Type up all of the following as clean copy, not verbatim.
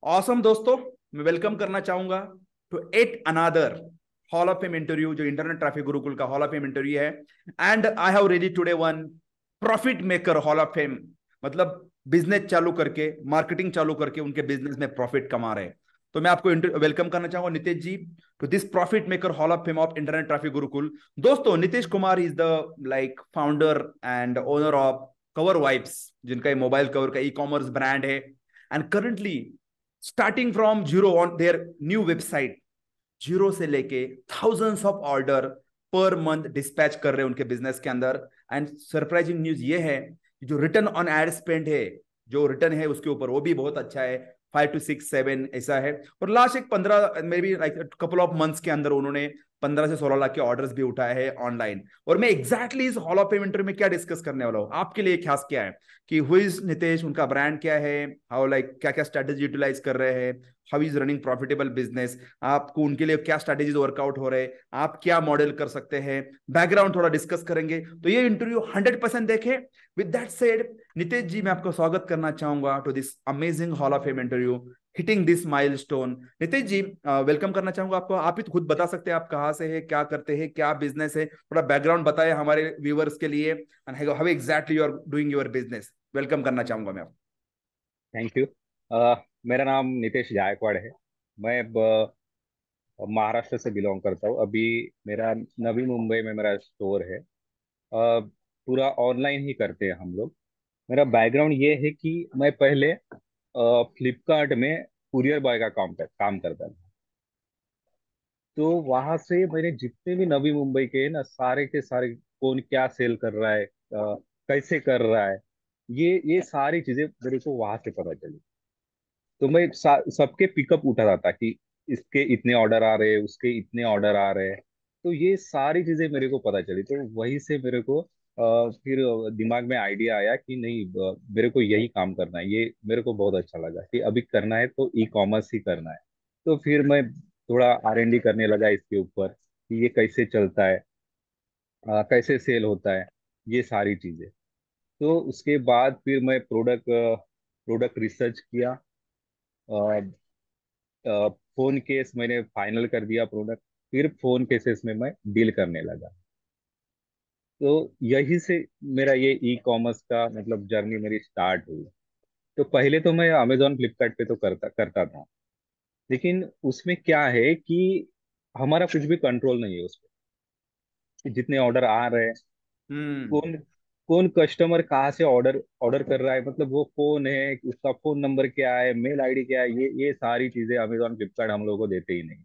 Awesome दोस्तों, मैं welcome करना चाहूंगा to at another hall of fame interview जो इंटरनेट ट्रैफिक गुरुकुल का हॉल ऑफ फेम इंटरव्यू है। And I have ready today one profit maker hall of fame, मतलब business चालू करके मार्केटिंग चालू करके उनके बिजनेस में प्रॉफिट कमा रहे हैं। तो मैं आपको वेलकम करना चाहूंगा Nitesh ji to this profit maker hall of fame of internet traffic Gurukul. दोस्तों, Nitesh Kumar is the like founder and owner of cover vibes, जिनका ये मोबाइल कवर का ई कॉमर्स ब्रांड है। And currently starting from zero on their new website, zero से लेके thousands of order पर month dispatch कर रहे हैं उनके बिजनेस के अंदर। एंड सरप्राइजिंग न्यूज ये है कि जो रिटर्न ऑन एड स्पेंड है, जो रिटर्न है उसके ऊपर वो भी बहुत अच्छा है, 5 to 6 7 ऐसा है। और लास्ट एक 15 may be like couple of months के अंदर उन्होंने 15 से 16 लाख के ऑर्डर्स भी उठाए हैं ऑनलाइन। और मैं एग्जैक्टली इस हॉल ऑफ फेम इंटरव्यू में क्या डिस्कस करने वाला हूँ आपके लिए खास क्या है कि हु इज नितेश, उनका ब्रांड क्या है, हाउ लाइक क्या क्या स्ट्रेटेजी यूटिलाइज कर रहे हैं, how is running profitable business, आपको उनके लिए क्या स्ट्रेटेजीज वर्कआउट हो रहे हैं, आप क्या मॉडल कर सकते हैं, बैकग्राउंड थोड़ा डिस्कस करेंगे। तो ये इंटरव्यू 100% देखें। With that said, Nitesh ji, मैं आपको स्वागत करना चाहूंगा to this amazing hall of fame interview, hitting this milestone. Nitesh ji, welcome करना चाहूंगा आपको। आप ही खुद बता सकते हैं आप कहाँ से हैं, क्या करते हैं, क्या बिजनेस है, थोड़ा बैकग्राउंड बताएं हमारे व्यूअर्स के लिए, and how exactly you are doing your business. Welcome करना चाहूंगा मैं आपको। Thank you. मेरा नाम नितेश गायकवाड़ है। मैं महाराष्ट्र से बिलोंग करता हूँ। अभी मेरा नवी मुंबई में मेरा स्टोर है। पूरा ऑनलाइन ही करते हैं हम लोग। मेरा बैकग्राउंड ये है कि मैं पहले फ्लिपकार्ट में कुरियर बॉय का काम करता था। तो वहां से मैंने जितने भी नवी मुंबई के हैं ना, सारे के सारे कौन क्या सेल कर रहा है, कैसे कर रहा है, ये सारी चीजें मेरे को वहां से पता चली। तो मैं सबके पिकअप उठाता था कि इसके इतने ऑर्डर आ रहे हैं, उसके इतने ऑर्डर आ रहे हैं। तो ये सारी चीजें मेरे को पता चली, तो वहीं से मेरे को फिर दिमाग में आइडिया आया कि नहीं, मेरे को यही काम करना है। ये मेरे को बहुत अच्छा लगा कि अभी करना है तो ई कॉमर्स ही करना है। तो फिर मैं थोड़ा R&D करने लगा इसके ऊपर कि ये कैसे चलता है, कैसे सेल होता है, ये सारी चीजें। तो उसके बाद फिर मैं प्रोडक्ट रिसर्च किया। फोन केस मैंने फाइनल कर दिया प्रोडक्ट। फिर फोन केसेस में मैं डील करने लगा। तो यही से मेरा ये ई कॉमर्स का मतलब जर्नी मेरी स्टार्ट हुई। तो पहले तो मैं अमेजोन फ्लिपकार्ट पे तो करता करता था। लेकिन उसमें क्या है कि हमारा कुछ भी कंट्रोल नहीं है उस पर, जितने ऑर्डर आ रहे हैं, हम्म। कौन कौन कस्टमर कहाँ से ऑर्डर ऑर्डर कर रहा है, मतलब वो कौन है, उसका फोन नंबर क्या है, मेल आईडी क्या है, ये सारी चीजें अमेजोन फ्लिपकार्ट हम लोग को देते ही नहीं।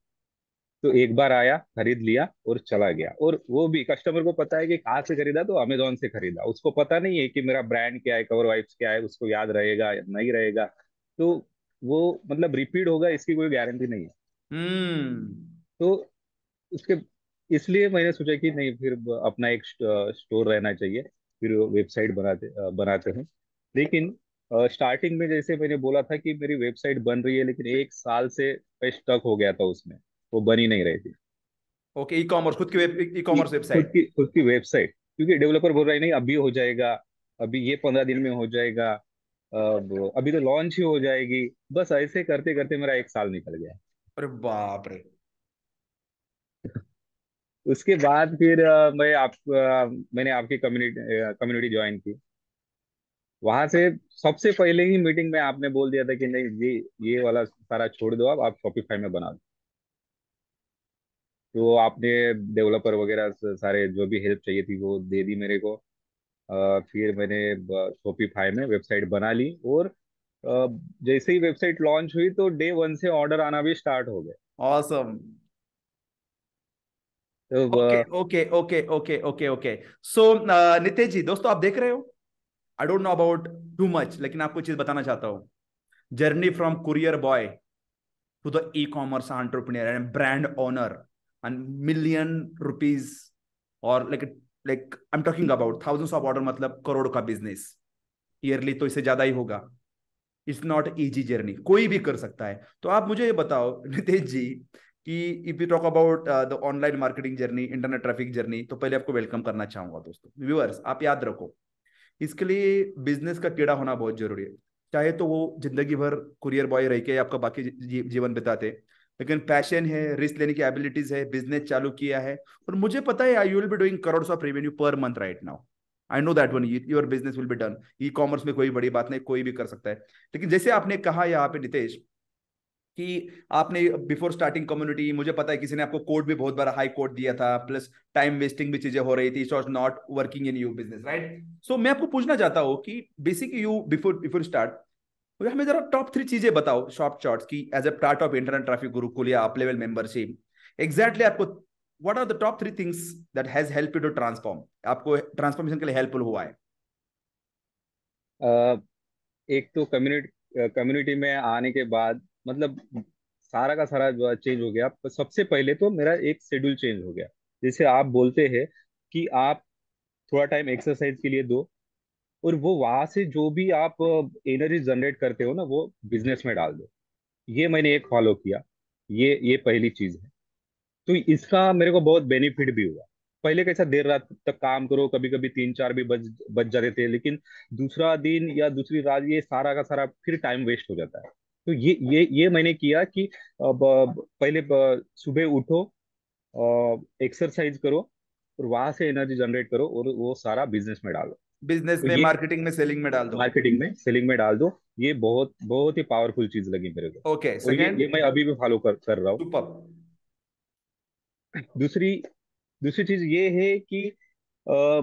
तो एक बार आया, खरीद लिया और चला गया। और वो भी कस्टमर को पता है कि कहाँ से खरीदा, तो अमेजोन से खरीदा। उसको पता नहीं है कि मेरा ब्रांड क्या है, कवर वाइब्स क्या है, उसको याद रहेगा या नहीं रहेगा। तो वो मतलब रिपीट होगा, इसकी कोई गारंटी नहीं है। हम्म। तो उसके इसलिए मैंने सोचा कि नहीं, फिर अपना एक स्टोर रहना चाहिए। फिर वेबसाइट बनाते हैं। लेकिन स्टार्टिंग में जैसे मैंने बोला था कि मेरी वेबसाइट बन रही है, लेकिन एक साल से मैं स्टक हो गया था उसमें। वो बन ही नहीं रही थी। ओके, ई कॉमर्स, खुद की ई कॉमर्स वेबसाइट। खुद की वेबसाइट, क्योंकि डेवलपर बोल रहा है नहीं अभी हो जाएगा, अभी ये 15 दिन में हो जाएगा, अभी तो लॉन्च ही हो जाएगी। बस ऐसे करते करते मेरा एक साल निकल गया। अरे बाप रे। उसके बाद फिर मैंने आपकी कम्युनिटी ज्वाइन की। वहां से सबसे पहले ही मीटिंग में आपने बोल दिया था कि नहीं, ये वाला सारा छोड़ दो, आप शॉपिफाई में बना दो। तो आपने डेवलपर वगैरह सारे जो भी हेल्प चाहिए थी वो दे दी मेरे को। फिर मैंने शॉपिफाई में वेबसाइट बना ली। और जैसे ही वेबसाइट लॉन्च हुई तो डे वन से ऑर्डर आना भी स्टार्ट हो गए। ऑसम। तो okay okay okay okay okay okay. So Nitesh ji, दोस्तों आप देख रहे हो, I don't know about too much, लेकिन आपको चीज बताना चाहता हूँ। Journey from courier boy to the e commerce entrepreneur and brand owner and million rupees, और like I am talking about thousands of order, मतलब करोड़ का बिजनेस ईयरली, तो इससे ज्यादा ही होगा। इट्स नॉट इजी जर्नी, कोई भी कर सकता है। तो आप मुझे ये बताओ नितेश जी कि if you talk about the online marketing journey, internet traffic journey, तो पहले आपको वेलकम करना चाहूंगा। दोस्तों व्यूअर्स, आप याद रखो, इसके लिए बिजनेस का कीड़ा होना बहुत जरूरी है। चाहे तो वो जिंदगी भर कुरियर बॉय रह के आपका बाकी जीवन बिताते, लेकिन पैशन है, रिस्क लेने की एबिलिटीज है, बिजनेस चालू किया है, और मुझे पता है you will be doing crore of revenue per month right now. I know that one, your business will be done. E commerce में कोई बड़ी बात नहीं, कोई भी कर सकता है। लेकिन जैसे आपने कहा यहाँ पे नितेश कि आपने बिफोर स्टार्टिंग कम्युनिटी, मुझे पता है किसी ने आपको कोड भी बहुत बड़ा हाई कोड दिया था, प्लस टाइम वेस्टिंग भी चीजें हो रही थी, so not working in you business, right? So मैं आपको पूछना चाहता हूँ कि basic you before before start, तो हमें जरा टॉप 3 चीजें बताओ शॉर्ट शॉर्ट्स की, as a part of internet traffic Gurukul या अप लेवल मेंबरशिप, एग्जैक्टली आपको what are the top 3 things that has help you to transform, आपको ट्रांसफॉर्मेशन के लिए हेल्पफुल हुआ है? अ, एक तो कम्युनिटी कम्युनिटी में आने के बाद मतलब सारा का सारा जो चेंज हो गया। पर सबसे पहले तो मेरा एक शेड्यूल चेंज हो गया। जैसे आप बोलते हैं कि आप थोड़ा टाइम एक्सरसाइज के लिए दो, और वो वहां से जो भी आप एनर्जी जनरेट करते हो ना, वो बिजनेस में डाल दो। ये मैंने एक फॉलो किया। ये पहली चीज है। तो इसका मेरे को बहुत बेनिफिट भी हुआ। पहले कैसा देर रात तक काम करो, कभी कभी 3-4 भी बज जाते थे, लेकिन दूसरा दिन या दूसरी रात ये सारा का सारा फिर टाइम वेस्ट हो जाता है। तो ये मैंने किया कि पहले सुबह उठो, एक्सरसाइज करो, और वहां से एनर्जी जनरेट करो, और वो सारा बिजनेस में डालो। बिजनेस तो में, ये मार्केटिंग में, सेलिंग में डाल दो। मार्केटिंग में, सेलिंग में डाल दो। ये बहुत बहुत ही पावरफुल चीज लगी मेरे को। ओके, और ये सेकंड। ये मैं अभी भी फॉलो कर रहा हूँ। सुपर। दूसरी दूसरी चीज ये है कि अ,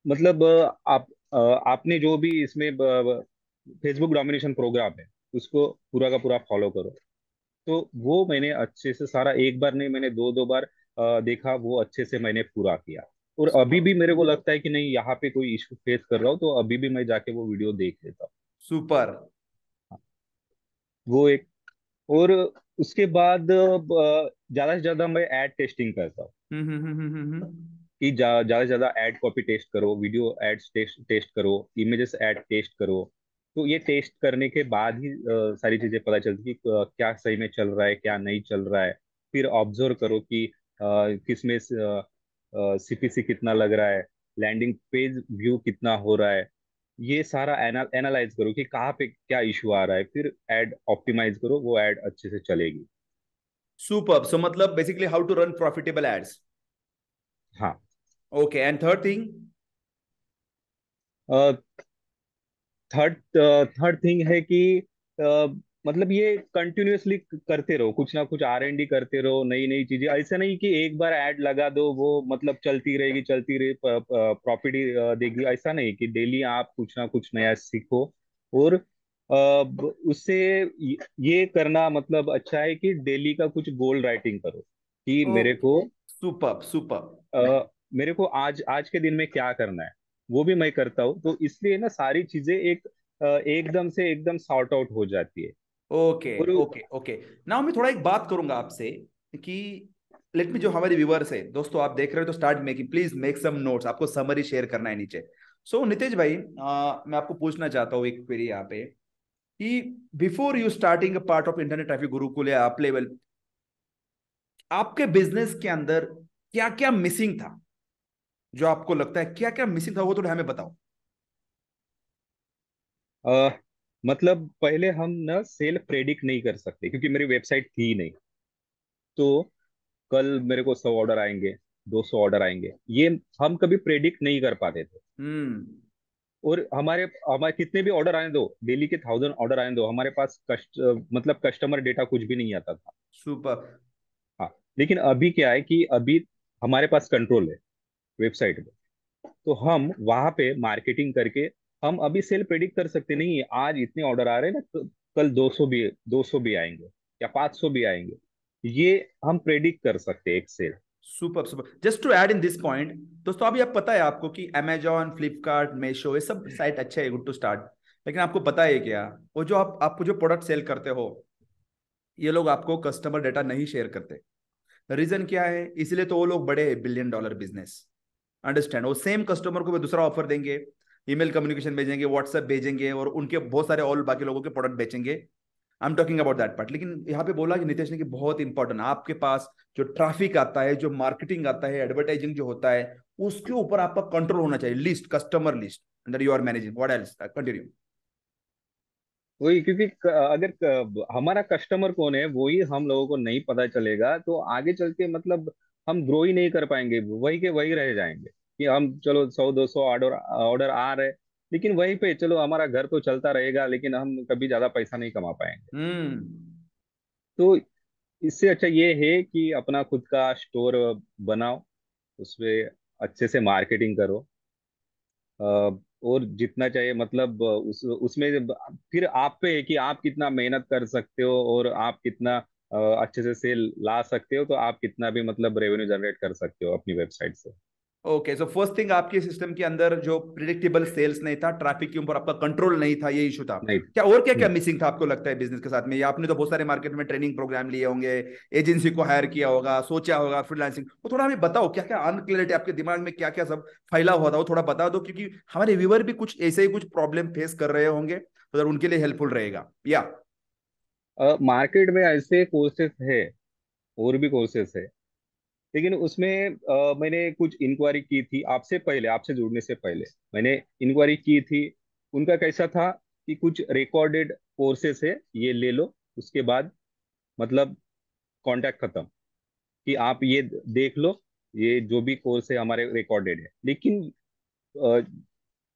मतलब आपने जो भी इसमें फेसबुक डोमिनेशन प्रोग्राम है, उसको पूरा का पूरा फॉलो करो। तो वो मैंने अच्छे से सारा, एक बार नहीं मैंने दो दो बार देखा, वो अच्छे से मैंने पूरा किया। और अभी सुपर। भी मेरे को लगता है कि नहीं, यहाँ पे कोई इशू फेस कर रहा हूँ, तो अभी भी मैं जाके वो वीडियो देख लेता सुपर। हूँ। वो एक। और उसके बाद ज्यादा से ज्यादा मैं एड टेस्टिंग करता हूँ कि ज्यादा से ज्यादा एड कॉपी टेस्ट करो, वीडियो एड्स टेस्ट टेस्ट करो, इमेजेस ऐड टेस्ट करो। तो ये टेस्ट करने के बाद ही सारी चीजें पता चलती कि क्या सही में चल रहा है, क्या नहीं चल रहा है। फिर ऑब्जर्व करो कि किसमें सीपीसी कितना लग रहा है, लैंडिंग पेज व्यू कितना हो रहा है। ये सारा एनालाइज करो कि कहाँ पे क्या इशू आ रहा है, फिर एड ऑप्टिमाइज करो, वो एड अच्छे से चलेगी। सुपर। सो मतलब basically how to run profitable ads. हाँ। Okay, and third thing? Third third thing है कि अ, मतलब ये कंटिन्यूअसली करते रहो, कुछ ना कुछ R&D करते रहो, नई नई चीजें। ऐसा नहीं कि एक बार ऐड लगा दो, वो मतलब चलती रहेगी चलती रही, प्रॉफिट देगी। ऐसा नहीं, कि डेली आप कुछ ना कुछ नया सीखो। और उससे ये करना मतलब अच्छा है कि डेली का कुछ गोल राइटिंग करो कि ओके, सुपर सुपर। मेरे को आज आज के दिन में क्या करना है। वो भी मैं करता हूँ, तो इसलिए ना सारी चीजें एकदम से एकदम सॉर्ट आउट हो जाती है। ओके और ओके ओके। नाउ मैं थोड़ा एक बात करूंगा आपसे कि लेट मी, जो हमारे व्यूअर्स है, दोस्तों आप देख रहे हो तो start making, please make some notes, आपको समरी शेयर करना है नीचे। सो नितेश भाई, मैं आपको पूछना चाहता हूँ एक क्वेरी यहाँ पे कि before you starting a part of internet traffic Gurukul या अप लेवल, आपके बिजनेस के अंदर क्या क्या मिसिंग था, जो आपको लगता है क्या क्या मिसिंग था, वो थोड़ा हमें बताओ। अ, मतलब पहले हम ना सेल प्रेडिक्ट नहीं कर सकते, क्योंकि मेरी वेबसाइट थी ही नहीं। तो कल मेरे को 100 ऑर्डर आएंगे, 200 ऑर्डर आएंगे, ये हम कभी प्रेडिक्ट नहीं कर पाते थे। हम्म। और हमारे हमारे कितने भी ऑर्डर आने दो, डेली के 1000 ऑर्डर आने दो, हमारे पास मतलब कस्टमर डेटा कुछ भी नहीं आता था। सुपर। हाँ। लेकिन अभी क्या है कि अभी हमारे पास कंट्रोल है वेबसाइट में। तो हम वहां पे मार्केटिंग करके हम अभी सेल प्रेडिक्ट कर सकते नहीं। आज इतने ऑर्डर आ रहे हैं ना, तो कल 200 भी आएंगे, या 500 भी आएंगे। ये हम प्रेडिक्ट कर सकते हैं एक sale. Super super. Just to add in this point, दोस्तों अभी आप पता है आपको कि अमेजॉन, फ्लिपकार्ट, मीशो, ये सब साइट अच्छे है, गुड टू स्टार्ट। लेकिन आपको पता है क्या, वो जो आपको जो प्रोडक्ट सेल करते हो, ये लोग आपको कस्टमर डेटा नहीं शेयर करते। रीजन क्या है? इसलिए तो वो लोग बड़े $1 बिलियन बिजनेस। अंडरस्टैंड? वो सेम कस्टमर को भी दूसरा ऑफर देंगे, ईमेल कम्युनिकेशन भेजेंगे, व्हाट्सएप भेजेंगे, और उनके बहुत सारे और बाकी लोगों के प्रोडक्ट बेचेंगे। आई am talking about that part. लेकिन यहाँ पे बोला कि नितेश ने कि बहुत इंपॉर्टेंट, आपके पास जो ट्रैफिक आता है, जो मार्केटिंग आता है, एडवर्टाइजिंग जो होता है, उसके ऊपर आपका कंट्रोल होना चाहिए। List, customer list under you are managing, what else, continue. वही, क्योंकि अगर हमारा कस्टमर कौन है वही हम लोगों को नहीं पता चलेगा तो आगे चल के मतलब हम ग्रो ही नहीं कर पाएंगे, वही के वही रह जाएंगे कि हम चलो 100 200 ऑर्डर ऑर्डर आ रहे, लेकिन वहीं पे चलो हमारा घर तो चलता रहेगा लेकिन हम कभी ज्यादा पैसा नहीं कमा पाएंगे। हम्म। तो इससे अच्छा ये है कि अपना खुद का स्टोर बनाओ, उसमें अच्छे से मार्केटिंग करो, और जितना चाहिए मतलब उसमें फिर आप पे है कि आप कितना मेहनत कर सकते हो और आप कितना अच्छे से सेल ला सकते हो, तो आप कितना भी मतलब रेवेन्यू जनरेट कर सकते हो अपनी वेबसाइट से। ओके, सो फर्स्ट थिंग, आपके सिस्टम के अंदर जो प्रिडिक्टेबल सेल्स नहीं था, ट्रैफिक के ऊपर आपका कंट्रोल नहीं था, ये इशू था। नहीं। क्या और क्या क्या हम्म। मिसिंग था आपको लगता है बिजनेस के साथ में? या आपने तो बहुत सारे मार्केट में ट्रेनिंग प्रोग्राम लिए होंगे, एजेंसी को हायर किया होगा, सोचा होगा फ्रीलांसिंग, वो थोड़ा हमें बताओ क्या क्या अनक्लियरिटी आपके दिमाग में क्या क्या सब फैला हुआ था, वो थोड़ा बता दो, क्योंकि हमारे व्यूअर भी कुछ ऐसे ही कुछ प्रॉब्लम फेस कर रहे होंगे, तो अगर उनके लिए हेल्पफुल रहेगा या। मार्केट में ऐसे कोर्सेस है, और भी कोर्सेस है, लेकिन उसमें मैंने कुछ इंक्वायरी की थी आपसे पहले, आपसे जुड़ने से पहले मैंने इंक्वायरी की थी। उनका कैसा था कि कुछ रिकॉर्डेड कोर्सेस है, ये ले लो, उसके बाद मतलब कांटेक्ट खत्म, कि आप ये देख लो, ये जो भी कोर्स है हमारे रिकॉर्डेड है। लेकिन अ,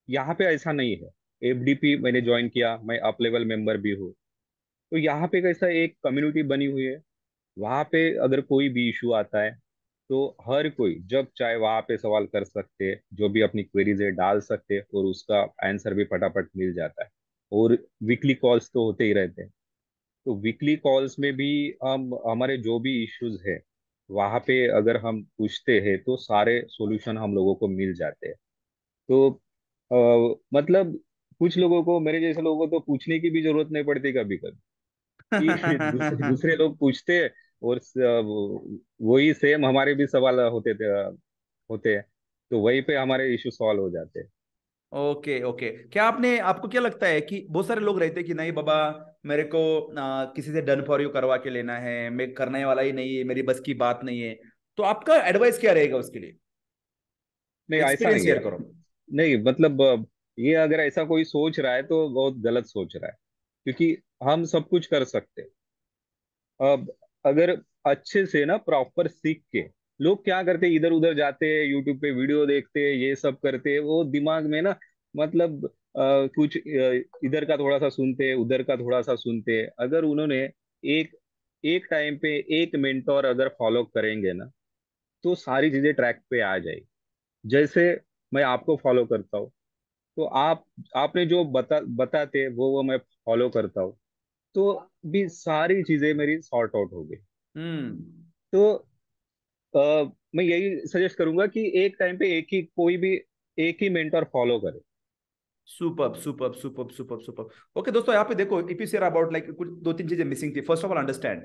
यहाँ पे ऐसा नहीं है। एफडीपी मैंने ज्वाइन किया, मैं अप लेवल मेंबर भी हूँ, तो यहाँ पे कैसा एक कम्युनिटी बनी हुई है। वहाँ पे अगर कोई भी इशू आता है तो हर कोई जब चाहे वहाँ पे सवाल कर सकते हैं, जो भी अपनी क्वेरीज है डाल सकते हैं, और उसका आंसर भी फटाफट मिल जाता है। और वीकली कॉल्स तो होते ही रहते हैं, तो वीकली कॉल्स में भी हम हमारे जो भी इश्यूज है वहाँ पे अगर हम पूछते हैं तो सारे सॉल्यूशन हम लोगों को मिल जाते हैं। तो मतलब कुछ लोगों को, मेरे जैसे लोगों को तो पूछने की भी जरूरत नहीं पड़ती कभी कभी, कि दूसरे लोग पूछते हैं, और वही सेम हमारे भी सवाल होते हैं, तो वहीं पे हमारे इश्यू सॉल्व हो जाते हैं। ओके ओके, क्या आपने, आपको क्या लगता है कि बहुत सारे लोग रहते हैं कि नहीं बाबा, मेरे को किसी से डन फॉर यू करवा के लेना है, मैं करने वाला ही नहीं है, मेरी बस की बात नहीं है, तो आपका एडवाइस क्या रहेगा उसके लिए? नहीं, ऐसा एक्सपीरियंस नहीं है। शेयर करो। नहीं मतलब ये अगर ऐसा कोई सोच रहा है तो बहुत गलत सोच रहा है, क्योंकि हम सब कुछ कर सकते हैं। अब अगर अच्छे से ना प्रॉपर सीख के, लोग क्या करते हैं, इधर उधर जाते हैं, यूट्यूब पे वीडियो देखते हैं, ये सब करते हैं, वो दिमाग में ना मतलब कुछ इधर का थोड़ा सा सुनते हैं, उधर का थोड़ा सा सुनते हैं। अगर उन्होंने एक एक टाइम पे एक मेंटोर अगर फॉलो करेंगे ना, तो सारी चीजें ट्रैक पे आ जाएगी। जैसे मैं आपको फॉलो करता हूँ, तो आपने जो बताते वो मैं फॉलो करता हूँ, तो भी सारी चीजें मेरी सॉर्ट आउट हो गई। हम्म। तो मैं यही सजेस्ट करूंगा कि एक टाइम पे एक ही मेंटर फॉलो करे। Super super super super super. Okay दोस्तों, यहाँ पे देखो, if you share about like कुछ दो तीन चीजें मिसिंग थी। फर्स्ट ऑफ ऑल अंडरस्टैंड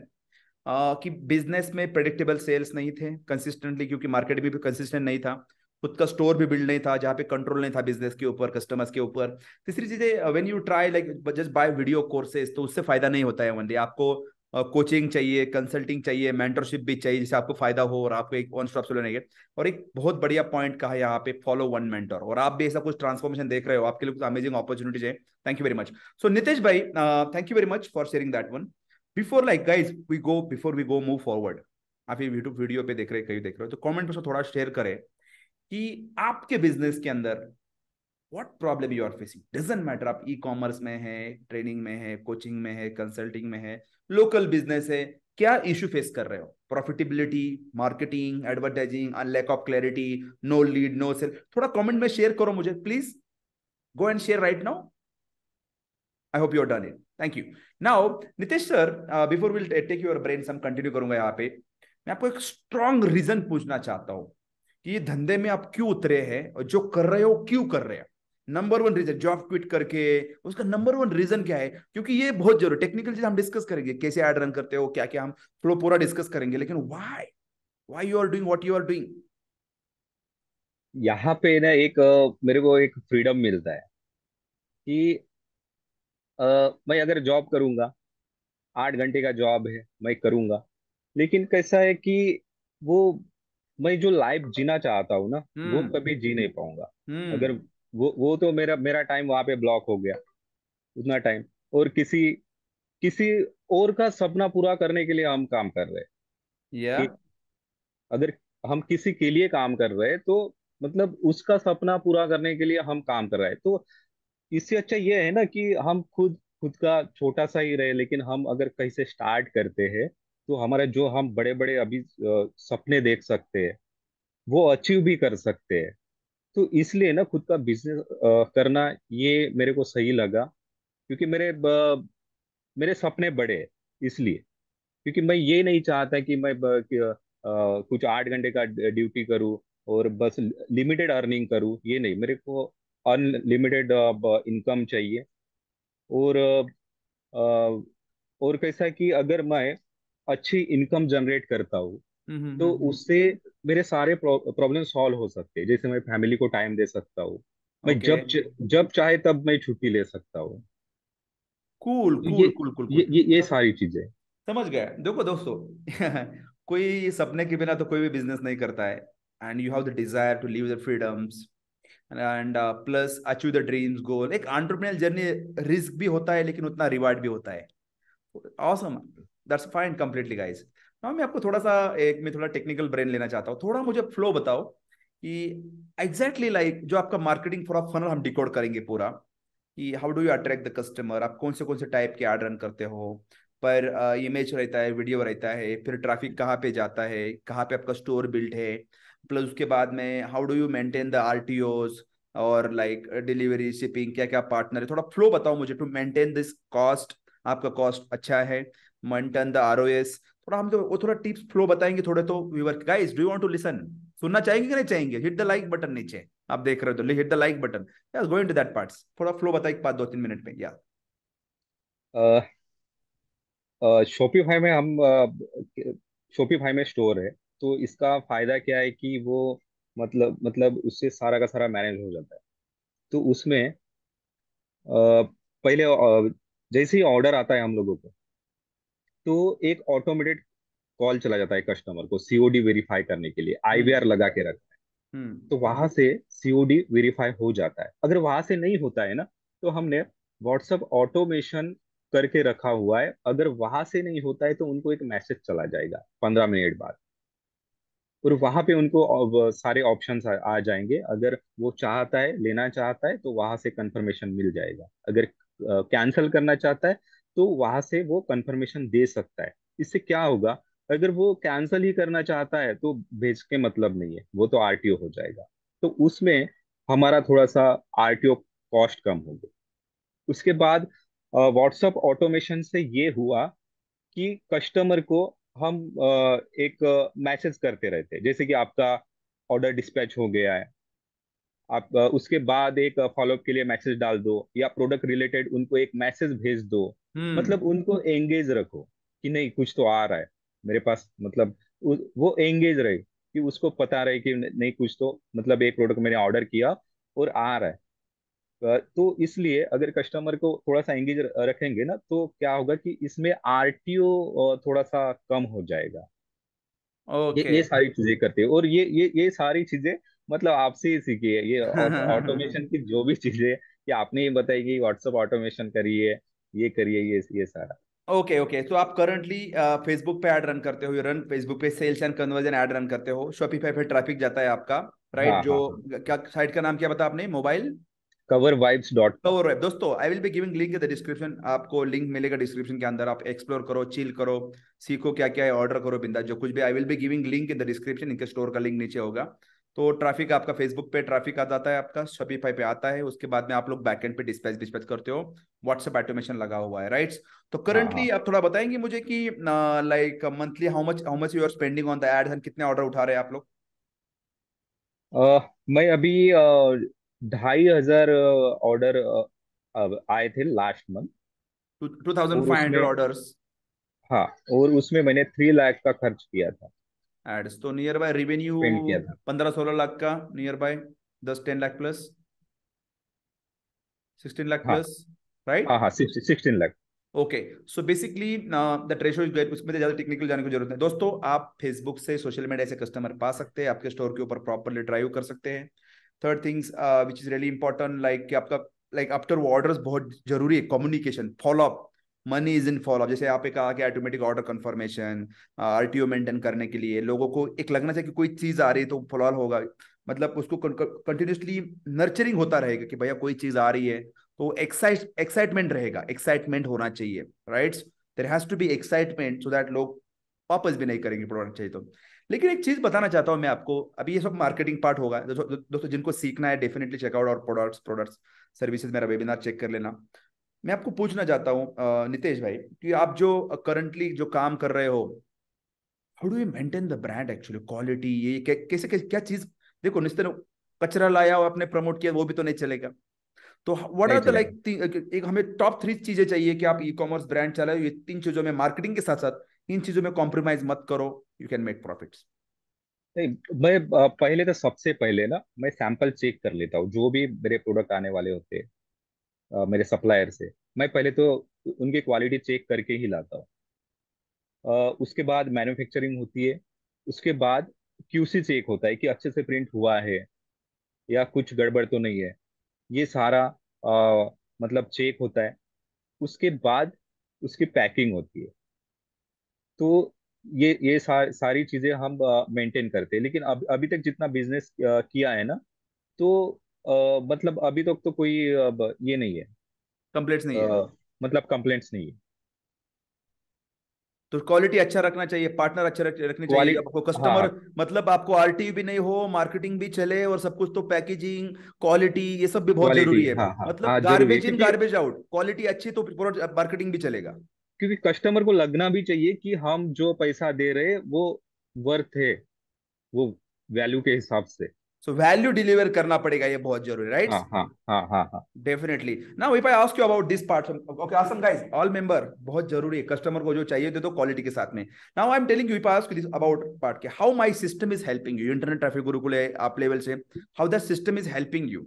कि बिजनेस में प्रेडिक्टेबल सेल्स नहीं थे कंसिस्टेंटली, क्योंकि मार्केट भी कंसिस्टेंट नहीं था, खुद का स्टोर भी बिल्ड नहीं था, जहाँ पे कंट्रोल नहीं था बिजनेस के ऊपर, कस्टमर्स के ऊपर। तीसरी चीजें, when you try like just by video courses, तो उससे फायदा नहीं होता है। ओनली आपको कोचिंग चाहिए, कंसल्टिंग चाहिए, मेंटरशिप भी चाहिए, जिससे आपको फायदा हो और आपको एक वन स्टॉप सोल्यूशन है। और एक बहुत बढ़िया पॉइंट कहा यहाँ पे, फॉलो वन मेंटर। और आप भी ऐसा कुछ ट्रांसफॉर्मेशन देख रहे हो, आपके लिए कुछ अमेजिंग अपॉर्चुनिटीज है। Thank you very much. So Nitesh भाई, thank you very much for sharing that one. Before we go move forward, आप ये यूट्यूब वीडियो पे देख रहे, कहीं देख रहे हो, तो कमेंट में थोड़ा शेयर करें कि आपके बिजनेस के अंदर what problem you are facing. Doesn't matter आप ई कॉमर्स में है, ट्रेनिंग में है, कोचिंग में है, कंसल्टिंग में है, लोकल बिजनेस है, क्या इशू फेस कर रहे हो? Profitability, marketing, advertising, lack of clarity, no lead, no sale, थोड़ा कमेंट में शेयर करो मुझे please. Go and share right now. I hope you are done it. Thank you. Now Nitesh sir, before will take your brain, some continue करूंगा यहाँ पे, मैं आपको एक स्ट्रॉन्ग रीजन पूछना चाहता हूँ कि ये धंधे में आप क्यों उतरे हैं, और जो कर रहे हो क्यों कर रहे हैं। Number one reason, job quit करके, उसका नंबर वन रीजन क्या है? क्योंकि ये बहुत जरूरी, टेक्निकल चीज हम डिस्कस करेंगे, कैसे ऐड रन करते हो, क्या क्या हम फ्लो पूरा डिस्कस करेंगे, लेकिन why, why you are doing what you are doing? यहाँ पे ना एक मेरे को एक फ्रीडम मिलता है कि अ, मैं अगर जॉब करूंगा, 8 घंटे का जॉब है, मैं करूंगा, लेकिन कैसा है कि वो मैं जो लाइफ जीना चाहता हूँ ना, वो हम्म। कभी जी नहीं पाऊंगा। अगर हम्म। वो तो मेरा मेरा टाइम वहां पे ब्लॉक हो गया, उतना टाइम। और किसी किसी और का सपना पूरा करने के लिए हम काम कर रहे हैं। या कि अगर हम किसी के लिए काम कर रहे हैं, तो मतलब उसका सपना पूरा करने के लिए हम काम कर रहे हैं। तो इससे अच्छा ये है ना कि हम खुद खुद का छोटा सा ही रहे, लेकिन हम अगर कहीं से स्टार्ट करते हैं तो हमारा जो हम बड़े बड़े अभी सपने देख सकते हैं वो अचीव भी कर सकते हैं। तो इसलिए ना खुद का बिजनेस करना ये मेरे को सही लगा, क्योंकि मेरे सपने बड़े हैं। इसलिए, क्योंकि मैं ये नहीं चाहता कि मैं कुछ 8 घंटे का ड्यूटी करूँ और बस लिमिटेड अर्निंग करूँ। ये नहीं, मेरे को अनलिमिटेड इनकम चाहिए। और अ, और कैसा है कि अगर मैं अच्छी इनकम जनरेट करता हूँ तो उससे मेरे सारे प्रॉब्लम सॉल्व हो सकते हैं। जैसे मैं फैमिली को टाइम दे सकता हूँ, मैं ओके, जब चाहे तब मैं छुट्टी ले सकता हूँ। कूल तो कूल कूल कूल कूल। ये सारी चीजें। समझ गया। देखो दोस्तों, कोई सपने के बिना तो कोई भी बिजनेस नहीं करता है। And you have the desire to live the freedoms and plus achieve the dreams goal. एक एंटरप्रेन्योर जर्नी रिस्क भी होता है लेकिन उतना रिवार्ड भी होता है। Awesome, that's fine completely guys. Now मैं आपको थोड़ा सा एक मैं थोड़ा टेक्निकल ब्रेन लेना चाहता हूँ। थोड़ा मुझे फ्लो बताओ कि एग्जैक्टली लाइक जो आपका मार्केटिंग पूरा फनल हम डिकोड करेंगे पूरा, कि how do you attract the customer, आप कौन से टाइप के ऐड रन करते हो, पर इमेज रहता है, वीडियो रहता है, फिर ट्रैफिक कहाँ पे जाता है, कहाँ पे आपका स्टोर बिल्ट है, प्लस उसके बाद में how do you maintain the RTOs और लाइक डिलीवरी शिपिंग, क्या क्या पार्टनर है। थोड़ा फ्लो बताओ मुझे टू मेंटेन दिस कॉस्ट। आपका कॉस्ट अच्छा है, मेंटेन द आरओएस। थोड़ा हम तो वो थोड़ा टिप्स फ्लो बताएंगे थोड़े तो viewer. Guys do you want to listen? सुनना चाहेंगे कि नहीं चाहेंगे? हिट द लाइक बटन नीचे, आप देख रहे हो तो hit the like button. Yes, going to that parts. थोड़ा फ्लो बताइए 5 2 3 मिनट में या। शॉपिफाई में हम शॉपिफाई में स्टोर है, तो इसका फायदा क्या है कि वो मतलब उससे सारा का सारा मैनेज हो जाता है। तो उसमें पहले जैसे ही ऑर्डर आता है हम लोगों को, तो एक ऑटोमेटेड कॉल चला जाता है कस्टमर को सीओडी वेरीफाई करने के लिए, हम्म आईवीआर लगा के रखता है। हम्म तो वहां से सीओडी वेरीफाई हो जाता है। अगर वहां से नहीं होता है ना, तो हमने व्हाट्सएप ऑटोमेशन करके रखा हुआ है। अगर वहां से नहीं होता है तो उनको एक मैसेज चला जाएगा 15 मिनट बाद, और वहां पे उनको सारे ऑप्शंस आ जाएंगे। अगर वो चाहता है, लेना चाहता है, तो वहां से कंफर्मेशन मिल जाएगा। अगर कैंसिल करना चाहता है तो वहां से वो कंफर्मेशन दे सकता है। इससे क्या होगा, अगर वो कैंसिल ही करना चाहता है तो भेज के मतलब नहीं है, वो तो आरटीओ हो जाएगा। तो उसमें हमारा थोड़ा सा आरटीओ कॉस्ट कम होगा। उसके बाद व्हाट्सएप ऑटोमेशन से ये हुआ कि कस्टमर को हम एक मैसेज करते रहते हैं, जैसे कि आपका ऑर्डर डिस्पैच हो गया है। आप उसके बाद एक फॉलोअप के लिए मैसेज डाल दो, या प्रोडक्ट रिलेटेड उनको एक मैसेज भेज दो। हम्म मतलब उनको एंगेज रखो कि नहीं, कुछ तो आ रहा है मेरे पास। मतलब वो एंगेज रहे कि उसको पता रहे कि नहीं, कुछ तो मतलब एक प्रोडक्ट मैंने ऑर्डर किया और आ रहा है। तो इसलिए अगर कस्टमर को थोड़ा सा एंगेज रखेंगे ना, तो क्या होगा कि इसमें आरटीओ थोड़ा सा कम हो जाएगा। ओके। ये सारी चीजें करते हैं। और ये सारी चीजें मतलब आपसे ही सीखी है, ये ऑटोमेशन की जो भी चीजें कि आपने ये बताई कि व्हाट्सएप ऑटोमेशन करिए, ये करिए, ये सारा। ओके ओके, तो आप करंटली फेसबुक पे ऐड रन करते हो, रन फेसबुक पे sales and conversion ad run करते हो, शॉपिफाई पे ट्रैफिक जाता है आपका, राइट? हाँ जो हाँ हाँ। क्या साइट का नाम क्या बता आपने? Mobile covervibes.com। Cover web. दोस्तों I will be giving link in the description, आपको लिंक मिलेगा डिस्क्रिप्शन के अंदर। आप एक्सप्लोर करो, चिल करो, सीखो क्या क्या है, ऑर्डर करो बिंदा जो कुछ भी। आई will be giving link in the description, इनके स्टोर का लिंक नीचे होगा। तो ट्रैफिक आपका फेसबुक पे ट्रैफिक आ जाता है, आपका शॉपिफाई पे आता है, उसके बाद में आप लोग बैकएंड पे डिस्पैच डिस्पैच करते हो, व्हाट्सएप ऑटोमेशन लगा हुआ है, राइट? तो हाँ करंटली हाँ। आप थोड़ा बताएंगे मुझे कि like monthly how much you are spending on the ads and कितने ऑर्डर उठा रहे हैं आप लोग? मैं अभी 2,500 ऑर्डर अब आए थे लास्ट मंथ। टू थाउजेंड और फाइव हंड्रेड उसमें, ऑर्डर्स हाँ, और उसमें मैंने 3 लाख का खर्च किया था, एड्स, तो नियर बाय रिवेन्यू स्पेंड किया था। 15 16 लाख का, near by 10 10 lakh plus, 16 lakh हाँ प्लस, राइट? हाँ हाँ, 16 lakh. Okay, so basically the ratio is great. उसमें ज्यादा टेक्निकल जाने की जरूरत नहीं दोस्तों। आप फेसबुक से सोशल मीडिया से कस्टमर पा सकते हैं, आपके स्टोर के ऊपर प्रॉपरली ड्राइव कर सकते हैं। Third things which is really important, like कि आपका लाइक आफ्टर वो ऑर्डर्स बहुत जरूरी है, communication, follow up, money is in follow up. जैसे आपने कहा कि automatic order confirmation, RTO maintain करने के लिए लोगों को एक लगना चाहिए कि कोई चीज आ रही है तो फॉलो होगा, मतलब उसको कंटिन्यूसली नर्चरिंग होता रहेगा कि भैया कोई चीज आ रही है तो एक्साइटमेंट रहेगा, एक्साइटमेंट होना चाहिए, right. There has to be excitement so that लोग वापस भी नहीं करेंगे प्रोडक्ट चाहिए तो। लेकिन एक चीज बताना चाहता हूं मैं आपको, अभी ये सब मार्केटिंग पार्ट होगा दोस्तों, जिनको सीखना है डेफिनेटली चेकआउट और प्रोडक्ट्स सर्विसेज, मेरा वेबिनार चेक कर लेना। मैं आपको पूछना चाहता हूँ नितेश भाई, कि आप जो करंटली जो काम कर रहे हो, how do you maintain the brand actually, quality, ये कैसे कैसे क्या चीज। देखो निस्तर कचरा लाया और आपने प्रमोट किया वो भी तो नहीं चलेगा। तो व्हाट नहीं आर द चलेगा। लाइक, एक हमें टॉप 3 चीजें चाहिए कि आप ई कॉमर्स ब्रांड चलाओ, ये 3 चीजों में, मार्केटिंग के साथ साथ इन चीजों में कॉम्प्रोमाइज मत करो, यू कैन मेक प्रॉफिट्स। नहीं, मैं पहले तो सबसे पहले ना मैं सैंपल चेक कर लेता हूँ जो भी मेरे प्रोडक्ट आने वाले होते हैं मेरे सप्लायर से। मैं पहले तो उनकी क्वालिटी चेक करके ही लाता हूँ। उसके बाद मैन्युफैक्चरिंग होती है। उसके बाद क्यूसी चेक होता है कि अच्छे से प्रिंट हुआ है या कुछ गड़बड़ तो नहीं है। ये सारा मतलब चेक होता है। उसके बाद उसकी पैकिंग होती है। तो ये सारी चीजें हम मेंटेन करते हैं। लेकिन अभी तक जितना बिजनेस किया है ना, तो मतलब अभी तक तो कोई ये नहीं है। कंप्लेंट्स नहीं है। मतलब कंप्लेंट्स नहीं है। तो क्वालिटी अच्छा रखना चाहिए, पार्टनर अच्छा रखनी चाहिए, क्वालिटी, आपको हाँ कस्टमर, हाँ। मतलब आपको आरटी भी नहीं हो, मार्केटिंग भी चले और सब कुछ, तो पैकेजिंग, क्वालिटी, ये सब भी बहुत क्वालिटी, जरूरी है। हाँ हाँ मतलब हाँ, जरूरी है गार्बेज इन क्योंकि गार्बेज आउट, क्वालिटी अच्छी तो मार्केटिंग भी चलेगा। क्योंकि कस्टमर को लगना भी चाहिए कि हम जो पैसा दे रहे हैं वो वर्थ है, वो वैल्यू के हिसाब से। सो वैल्यू डिलीवर करना पड़ेगा, ये बहुत जरूरी, राइट। हाँ हाँ हाँ हाँ हाँ। Definitely. Now if I ask you about this part, okay awesome guys, all member, बहुत जरूरी है, कस्टमर को जो चाहिए दे दो क्वालिटी के साथ में। Now I am telling you, if I ask this about part के, how my system is helping you, internet traffic Gurukul है आप लेवल से, how that system is helping you,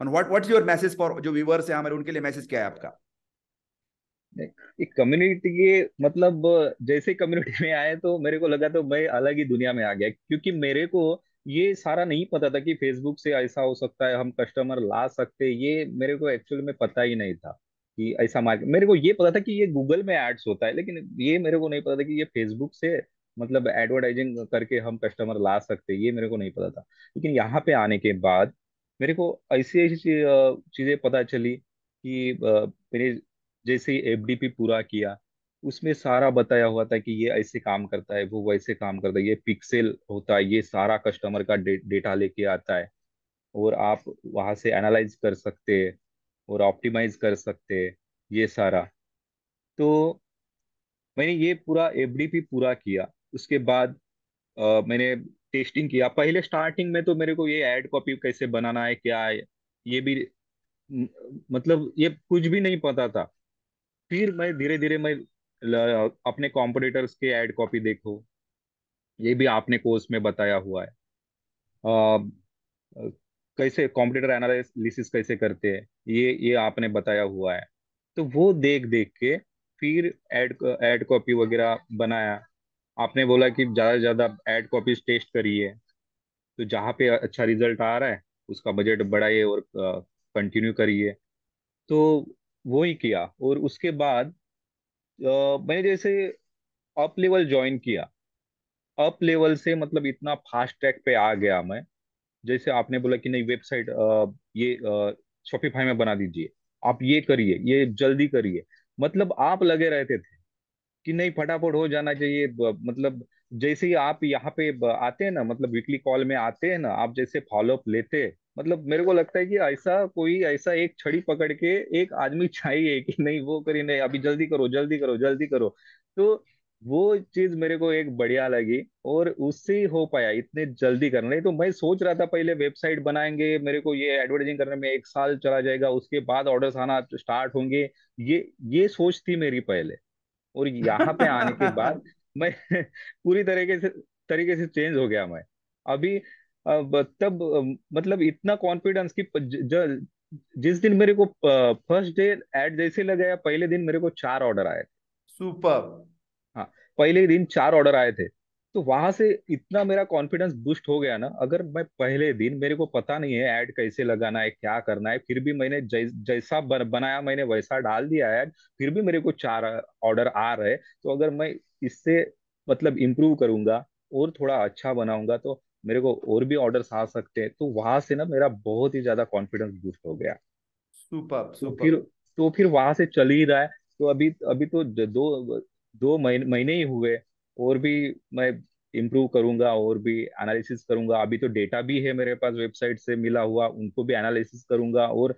and what is your message for जो viewers है हमारे, उनके लिए message क्या है आपका। नहीं, ये कम्युनिटी के मतलब जैसे कम्युनिटी में आए तो मेरे को लगा तो मैं अलग ही दुनिया में आ गया, क्योंकि मेरे को ये सारा नहीं पता था कि फेसबुक से ऐसा हो सकता है, हम कस्टमर ला सकते हैं। ये मेरे को एक्चुअली में पता ही नहीं था कि ऐसा मार्केट। मेरे को ये पता था कि ये गूगल में एड्स होता है, लेकिन ये मेरे को नहीं पता था कि ये फेसबुक से मतलब एडवर्टाइजिंग करके हम कस्टमर ला सकते हैं। ये मेरे को नहीं पता था। लेकिन यहाँ पे आने के बाद मेरे को ऐसी ऐसी चीजें पता चली कि मेरे जैसे ही एफडीपी पूरा किया, उसमें सारा बताया हुआ था कि ये ऐसे काम करता है, वो वैसे काम करता है, ये पिक्सेल होता है, ये सारा कस्टमर का डेटा लेके आता है और आप वहां से एनालाइज कर सकते हैं और ऑप्टिमाइज कर सकते हैं ये सारा। तो मैंने ये पूरा एफडीपी पूरा किया। उसके बाद मैंने टेस्टिंग किया। पहले स्टार्टिंग में तो मेरे को ये ऐड कॉपी कैसे बनाना है, क्या है, ये भी म- मतलब ये कुछ भी नहीं पता था। फिर मैं धीरे धीरे मैं अपने कॉम्पिटिटर्स के ऐड कॉपी देखो, ये भी आपने कोर्स में बताया हुआ है। अ, कैसे कॉम्पिटिटर एनालिसिस कैसे करते हैं, ये आपने बताया हुआ है। तो वो देख देख के फिर ऐड कॉपी वगैरह बनाया। आपने बोला कि ज्यादा से ज्यादा ऐड कॉपीज टेस्ट करिए, तो जहाँ पे अच्छा रिजल्ट आ रहा है उसका बजट बढ़ाइए और कंटिन्यू करिए। तो वो ही किया। और उसके बाद मैंने जैसे अप लेवल ज्वाइन किया। अप लेवल से मतलब इतना फास्ट ट्रैक पे आ गया मैं। जैसे आपने बोला कि नहीं वेबसाइट ये शॉपिफाई में बना दीजिए, आप ये करिए, ये जल्दी करिए। मतलब आप लगे रहते थे कि नहीं फटाफट हो जाना चाहिए। मतलब जैसे ही आप यहाँ पे आते हैं ना, मतलब वीकली कॉल में आते हैं ना, आप जैसे फॉलोअप लेते हैं, मतलब मेरे को लगता है कि ऐसा कोई ऐसा एक छड़ी पकड़ के एक आदमी चाहिए कि नहीं वो करिए, नहीं अभी जल्दी करो जल्दी करो जल्दी करो। तो वो चीज मेरे को एक बढ़िया लगी और उससे ही हो पाया इतने जल्दी करना। नहीं तो मैं सोच रहा था पहले वेबसाइट बनाएंगे, मेरे को ये एडवर्टाइजिंग करने में 1 साल चला जाएगा, उसके बाद ऑर्डर्स आना स्टार्ट होंगे। ये सोच थी मेरी पहले। और यहाँ पे आने के बाद मैं पूरी तरीके से चेंज हो गया मैं। अभी तब मतलब इतना कॉन्फिडेंस कि जिस दिन मेरे को फर्स्ट डे एड जैसे लगाया, पहले दिन मेरे को 4 ऑर्डर आए। सुपर। हाँ, पहले ही दिन 4 ऑर्डर आए थे। तो वहां से इतना मेरा कॉन्फिडेंस बूस्ट हो गया ना। अगर मैं पहले दिन, मेरे को पता नहीं है ऐड कैसे लगाना है, क्या करना है, फिर भी मैंने जैसा बनाया मैंने वैसा डाल दिया ऐड, फिर भी मेरे को 4 ऑर्डर आ रहे। तो अगर मैं इससे मतलब इम्प्रूव करूंगा और थोड़ा अच्छा बनाऊंगा तो मेरे को और भी ऑर्डर्स आ सकते हैं। तो वहां से ना मेरा बहुत ही ज्यादा कॉन्फिडेंस बूस्ट हो गया। सुपर तो सुपर। फिर तो फिर वहां से चल ही रहा है। तो अभी अभी तो 2 महीने ही हुए। और भी मैं इम्प्रूव करूंगा और भी एनालिसिस करूंगा। अभी तो डेटा भी है मेरे पास वेबसाइट से मिला हुआ, उनको भी एनालिसिस करूंगा। और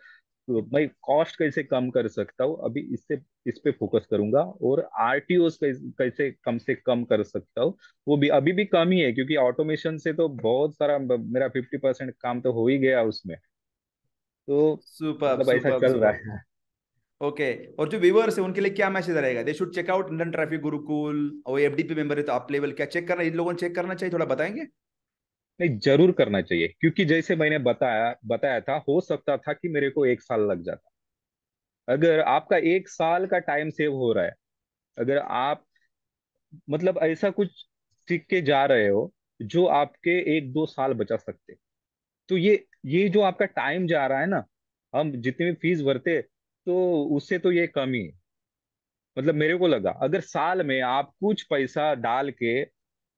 मैं कॉस्ट कैसे कम कर सकता हूँ अभी इससे, इस पे फोकस करूंगा। और आरटीओ कैसे कम से कम कर सकता हूँ, वो भी अभी भी कम ही है, क्योंकि ऑटोमेशन से तो बहुत सारा मेरा 50% काम तो हो ही गया उसमें। तो सुपर मतलब ऐसा सुपर चल रहा सुपर। है। ओके। और जो व्यूवर्स है उनके लिए क्या मैसेज रहेगा? They should check out Indian traffic Gurukul, और एफडीपी मेंबर है तो आप लेवल क्या चेक करना, इन लोगों ने चेक करना चाहिए, थोड़ा बताएंगे? नहीं, जरूर करना चाहिए, क्योंकि जैसे मैंने बताया बताया था, हो सकता था कि मेरे को 1 साल लग जाता। अगर आपका 1 साल का टाइम सेव हो रहा है, अगर आप मतलब ऐसा कुछ सीख के जा रहे हो जो आपके 1-2 साल बचा सकते, तो ये जो आपका टाइम जा रहा है ना, हम जितनी भी फीस भरते तो उससे तो ये कम ही है। मतलब मेरे को लगा अगर साल में आप कुछ पैसा डाल के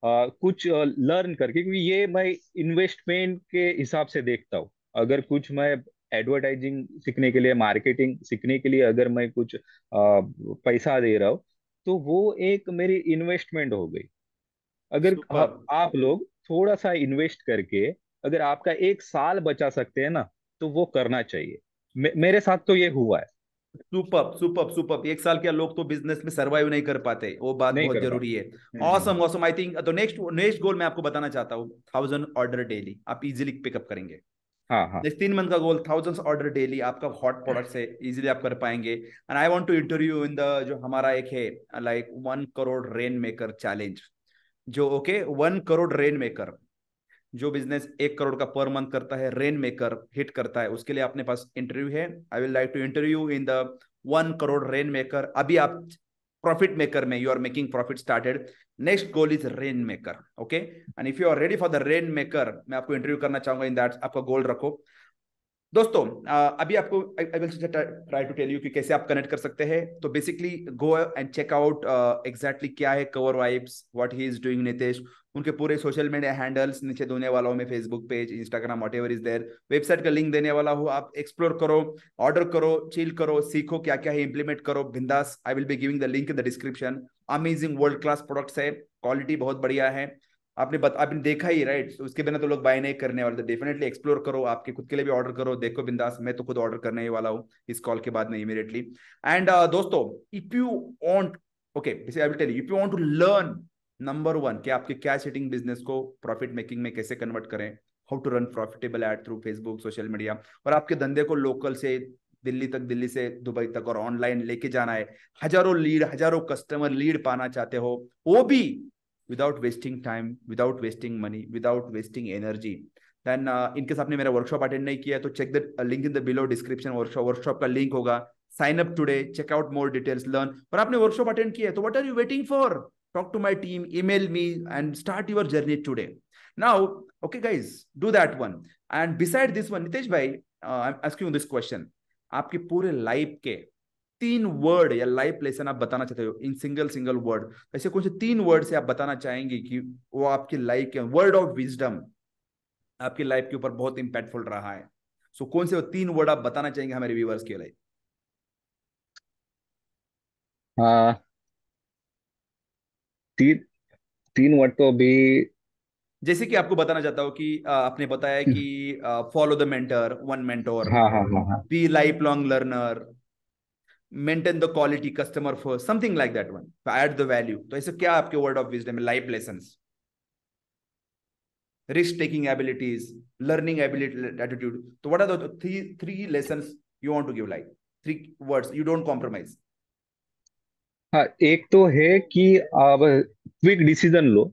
कुछ लर्न करके, क्योंकि ये मैं इन्वेस्टमेंट के हिसाब से देखता हूँ। अगर कुछ मैं एडवर्टाइजिंग सीखने के लिए, मार्केटिंग सीखने के लिए अगर मैं कुछ पैसा दे रहा हूँ, तो वो एक मेरी इन्वेस्टमेंट हो गई। अगर सुपर आप लोग थोड़ा सा इन्वेस्ट करके अगर आपका 1 साल बचा सकते हैं ना, तो वो करना चाहिए। मेरे साथ तो ये हुआ है। Super super super. एक साल के लोग तो बिजनेस में सरवाइव नहीं कर पाते, वो बात नहीं बहुत कर जरूरी है। पाते। Awesome awesome. आई थिंक तो नेक्स्ट नेक्स्ट गोल मैं आपको बताना चाहता हूँ, 1000 ऑर्डर डेली आप इजीली पिकअप करेंगे। हाँ हाँ। नेक्स्ट 3 मंथ का गोल, 1000 ऑर्डर डेली आपका हॉट प्रोडक्ट से इजीली आप कर पाएंगे। And I want to interview in the, जो हमारा एक है like 1 crore rain maker challenge, जो ओके 1 करोड़ रेन मेकर, जो बिजनेस 1 करोड़ का पर मंथ करता है, रेन मेकर हिट करता है, उसके लिए अपने पास इंटरव्यू है। I will like to interview in the 1 crore rain maker. अभी आप प्रॉफिट मेकर में, you are making profit started. Next goal is rain maker. Okay. And if you are ready for the rain maker, मैं आपको interview करना चाहूंगा in that, आपका गोल रखो। दोस्तों, अभी आपको I will try to tell you कि कैसे आप कनेक्ट कर सकते हैं। तो basically go and check out exactly क्या है cover vibes, what he is doing Nitesh. उनके पूरे सोशल मीडिया हैंडल्स नीचे देने वाला हूँ मैं, Facebook page, Instagram, whatever is there, website का लिंक देने वाला हूँ। आप एक्सप्लोर करो, ऑर्डर करो, चिल करो, सीखो क्या क्या है, इंप्लीमेंट करो बिंदास। आई will be giving the link in the description. Amazing world class products है, क्वालिटी बहुत बढ़िया है। आपने देखा ही राइट, उसके बिना तो लोग बाय नहीं करने वाले। तो डेफिनेटली एक्सप्लोर करो, आपके खुद के लिए भी ऑर्डर करो, देखो बिंदास। मैं तो खुद ऑर्डर करने ही वाला हूँ इस कॉल के बाद में इमीडिएटली। एंड दोस्तों, if you want, okay I will tell you, if you want to learn number one कि आपके क्या सेटिंग बिजनेस को प्रॉफिट मेकिंग में कैसे कन्वर्ट करें, how to run profitable ad through Facebook social media, और आपके धंधे को लोकल से दिल्ली तक, दिल्ली से दुबई तक और ऑनलाइन लेके जाना है, हजारों लीड, हजारों कस्टमर लीड पाना चाहते हो, वो भी without wasting time, without wasting money, without wasting energy, then in case आपने मेरा वर्कशॉप अटेंड नहीं किया तो check the link in the below description. Workshop का लिंक होगा, sign up today, check out more details, learn. और आपने वर्कशॉप अटेंड किया है तो what are you waiting for? Talk to my team, email me and start your journey today now. Okay guys, do that one. And beside this one, Nitesh भाई, I am asking this question, आपके पूरे life के 3 word या life lesson आप बताना चाहते हो in single single word, ऐसे कौन से 3 वर्ड से आप बताना चाहेंगे कि वो आपकी लाइफ के वर्ड ऑफ विजडम आपकी लाइफ के ऊपर बहुत इंपैक्टफुल रहा है? सो कौन से वो 3 वर्ड आप बताना चाहेंगे हमारे व्यूवर्स के लिए? हाँ, तीन 3 वर्ड तो अभी। जैसे कि आपको बताना चाहता हूँ कि आपने बताया कि follow the mentor, one mentor, हाँ हाँ हाँ हाँ। Be life long learner, maintain the quality, customer first, something like that one, add the value. तो ऐसे क्या आपके वर्ड ऑफ विजडम है, life lessons, risk taking abilities, learning ability, attitude? So what are the three lessons you want to give, like 3 words, you don't compromise? हाँ, एक तो है कि आप क्विक डिसीजन लो।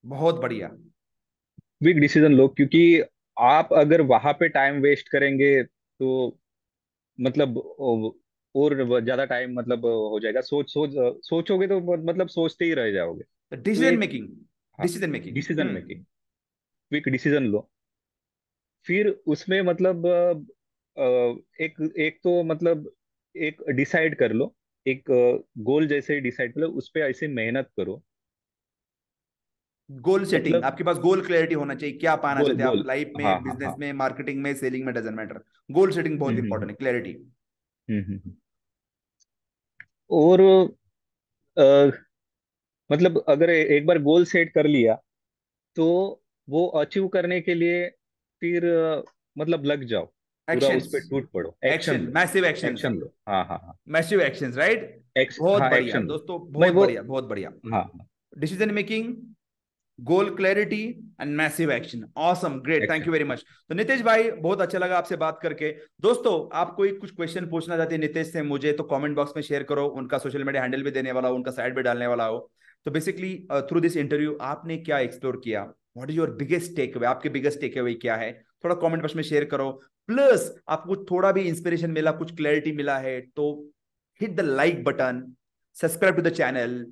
बहुत बढ़िया। क्विक डिसीजन लो, क्योंकि आप अगर वहां पे टाइम वेस्ट करेंगे तो मतलब और ज्यादा टाइम मतलब हो जाएगा। सोचोगे तो मतलब सोचते ही रह जाओगे। डिसीजन एक, मेकिंग, हाँ, decision making. Decision making, quick decision लो। फिर उसमें मतलब एक एक तो मतलब एक डिसाइड कर लो, एक गोल जैसे डिसाइड कर लो, उस पे ऐसे मेहनत करो। गोल सेटिंग, मतलब आपके पास गोल क्लैरिटी होना चाहिए, क्या पाना गोल चाहते हैं आप गोल, लाइफ हाँ में, हाँ बिजनेस हाँ। में, मार्केटिंग में, सेलिंग में, डजेंट मैटर। गोल सेटिंग बहुत हम्म इंपॉर्टेंट हम्म है, क्लैरिटी। हम्म। और अ, मतलब अगर एक बार गोल सेट कर लिया, तो वो अचीव करने के लिए फिर मतलब लग जाओ, पूरा उस एक्शंस, पर टूट पड़ो, एक्शन एक्शन, लो। मैसिव एक्शंस, एक्शन लो, हाँ हाँ हाँ। Massive actions, right. बहुत हाँ, बढ़िया एक्शन लो। दोस्तों, मैं बहुत वो, बढ़िया, बहुत बढ़िया। हाँ हाँ, decision making, goal clarity and massive action. Awesome, great, thank action. You very much. तो नितेश भाई, बहुत अच्छा लगा आपसे बात करके। दोस्तों, आप कोई कुछ क्वेश्चन पूछना चाहते हैं नितेश से मुझे, तो कमेंट बॉक्स में शेयर करो। उनका सोशल मीडिया हैंडल भी देने वाला हो, उनका साइट भी डालने वाला हो। तो बेसिकली थ्रू दिस इंटरव्यू आपने क्या एक्सप्लोर किया, what is your biggest take away, आपके बिगेस्ट टेक अवे क्या है, थोड़ा कमेंट बॉक्स में शेयर करो। प्लस आपको थोड़ा भी इंस्पिरेशन मिला, कुछ क्लैरिटी मिला है, तो hit the like button, subscribe to the channel,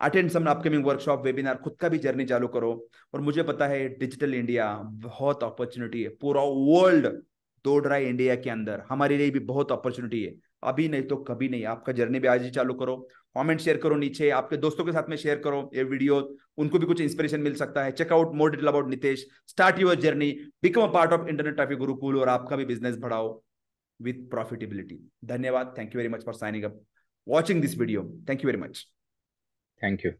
attend some upcoming workshop, webinar, खुद का भी जर्नी चालू करो। और मुझे पता है डिजिटल इंडिया बहुत अपॉर्चुनिटी है, पूरा वर्ल्ड दौड़ रहा है इंडिया के अंदर, हमारे लिए भी बहुत अपॉर्चुनिटी है। अभी नहीं तो कभी नहीं, आपका जर्नी भी आज ही चालू करो। कमेंट शेयर करो नीचे, आपके दोस्तों के साथ में शेयर करो ये वीडियो, उनको भी कुछ इंस्पिरेशन मिल सकता है। Check out more detail about Nitesh, start your journey, become a part of internet traffic Gurukul, और आपका भी बिजनेस बढ़ाओ विथ प्रॉफिटेबिलिटी। धन्यवाद, thank you very much for signing up, watching this video, thank you very much. Thank you.